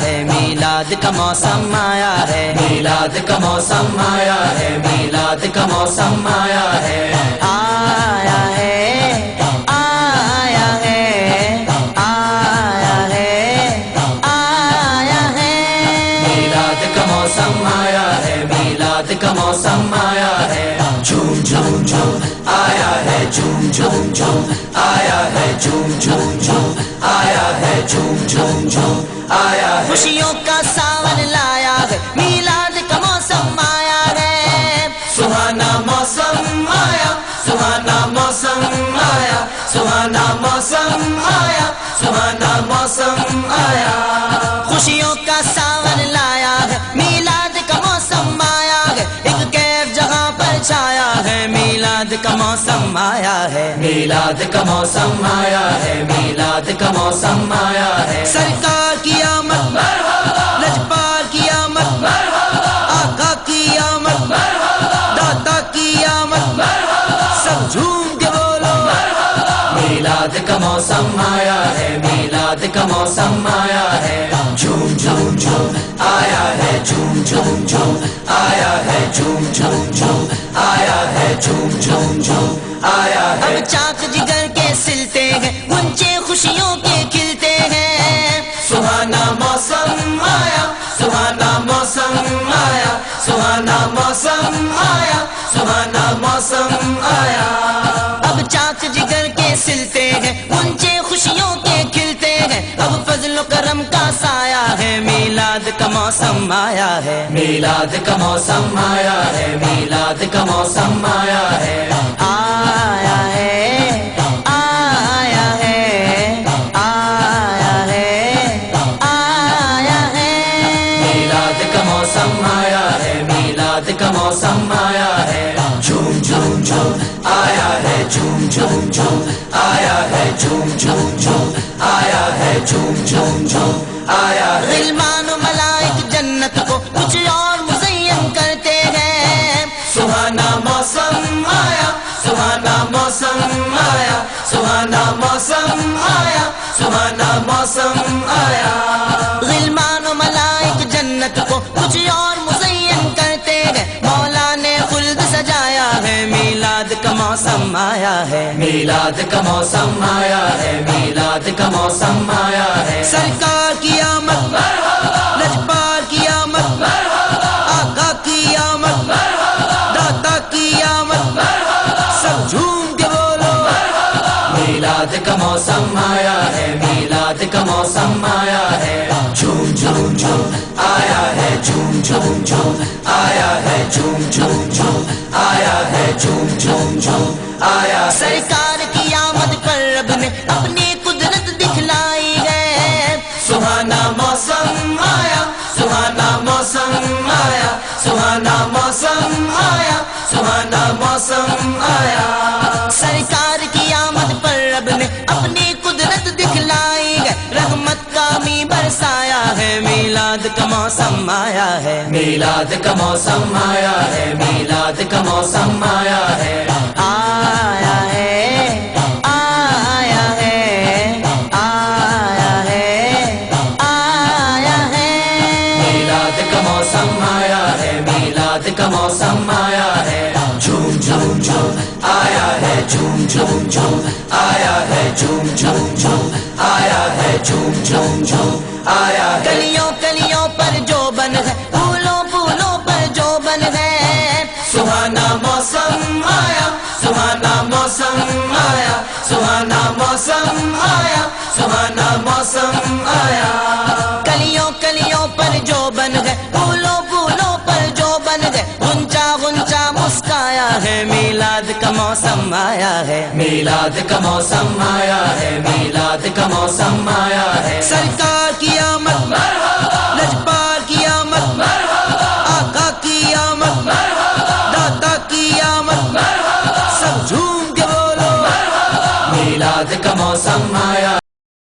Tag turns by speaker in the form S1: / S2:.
S1: ہے، میلاد کا موسم آیا ہے،
S2: میلاد کا موسم آیا ہے، میلاد کا موسم آیا ہے،
S1: آیا ہے آیا ہے آیا ہے آیا ہے۔
S2: میلاد کا موسم آیا ہے، میلاد کا موسم آیا ہے، جھوم جھوم جھوم آیا ہے، جھوم جھوم جھوم آیا ہے، جھوم جھوم جھوم آیا ہے، جھوم جھوم جھوم آیا ہے۔
S1: خوشیوں کا ساون لایا ہے، میلاد کا موسم آیا ہے،
S2: سہانا موسم آیا، سہانا موسم آیا، سہانا موسم آیا، سہانا موسم آیا۔
S1: خوشیوں کا ساون لایا ہے، میلاد کا موسم آیا ہے، ایک کیف جہاں پر چھایا ہے، میلاد کا موسم آیا ہے،
S2: میلاد کا موسم آیا ہے، میلاد کا موسم آیا ہے۔
S1: سرکار کی آمد لجپال کی آمد آقا کی آمد داتا کی آمد سب جھوم کے بولو۔
S2: میلاد کا موسم آیا ہے، میلاد کا موسم آیا ہے، جھوم جھوم جھوم آیا ہے، جھوم جھوم جھوم آیا ہے، جھوم جھوم جھوم آیا ہے، جھوم جھوم جھوم آیا ہے۔
S1: اب چاک جگر کے سلتے ہیں، غنچے خوشیوں کے کھلتے ہیں،
S2: سہانا موسم آیا، سہانا موسم آیا، سہانا موسم آیا، سہانا موسم آیا۔
S1: اب چاک جگر کے سلتے ہیں، غنچے خوشیوں کے کھلتے ہیں، اب فضل و کرم کا سایہ ہے، میلاد کا موسم آیا ہے،
S2: میلاد کا موسم آیا ہے، میلاد کا موسم آیا ہے،
S1: آیا ہے آیا ہے آیا ہے آیا ہے۔
S2: میلاد کا موسم آیا ہے، میلاد کا موسم آیا ہے، جھوم جھوم جھوم آیا ہے، جھوم جھوم جھوم آیا ہے، جھوم جھوم جھوم آیا ہے، جھوم جھوم جھوم آیا ہے۔
S1: غلمان و ملائک جنت کو کچھ اور مزین کرتے ہیں،
S2: سہانا موسم آیا، سہانا موسم آیا، سہانا موسم آیا، سہانا موسم آیا۔
S1: غلمان و ملائک جنت کو کچھ اور مزین کرتے ہیں، مولا نے خلد سجایا ہے، میلاد کا موسم آیا ہے،
S2: میلاد کا موسم آیا ہے، میلاد کا موسم آیا ہے۔
S1: سرکار کی آمد لجپال کی آمد آقا کی آمد داتا کی آمد سب جھوم کے بولو۔
S2: میلاد کا موسم آیا ہے، میلاد کا موسم آیا ہے، جھوم جھوم جھوم آیا ہے، جھوم جھوم جھوم آیا ہے، جھوم جھوم جھوم آیا ہے، جھوم جھوم جھوم آیا ہے۔
S1: سرکار کی آمد پر رب نے اپنی قدرت دکھلائی ہے،
S2: سہانا موسم آیا، سہانا موسم آیا، سہانا موسم آیا، سہانا موسم آیا۔
S1: سرکار کی آمد پر رب نے اپنی قدرت دکھلائی ہے، رحمت کا می برسایا ہے، میلاد کا موسم آیا ہے،
S2: میلاد کا موسم آیا ہے، میلاد کا موسم آیا ہے،
S1: آیا ہے آیا ہے آیا ہے آیا ہے۔
S2: میلاد کا موسم آیا ہے، میلاد کا موسم آیا ہے، جھوم جھوم جھوم آیا ہے، جھوم جھوم جھوم آیا ہے، جھوم جھوم جھوم آیا ہے، جھوم جھوم جھوم آیا ہے۔
S1: کلیوں کلیوں پر جو بن ہے، پھولوں پھولوں پر جو بن ہے،
S2: سہانا موسم آیا، سہانا موسم آیا، سہانا موسم آیا، سہانا موسم آیا۔
S1: کلیوں کلیوں پر جو بن ہے، پھولوں پھولوں پر جو بن ہے، غنچہ غنچہ مسکایا ہے، میلاد کا موسم آیا ہے،
S2: میلاد کا موسم آیا ہے، میلاد کا موسم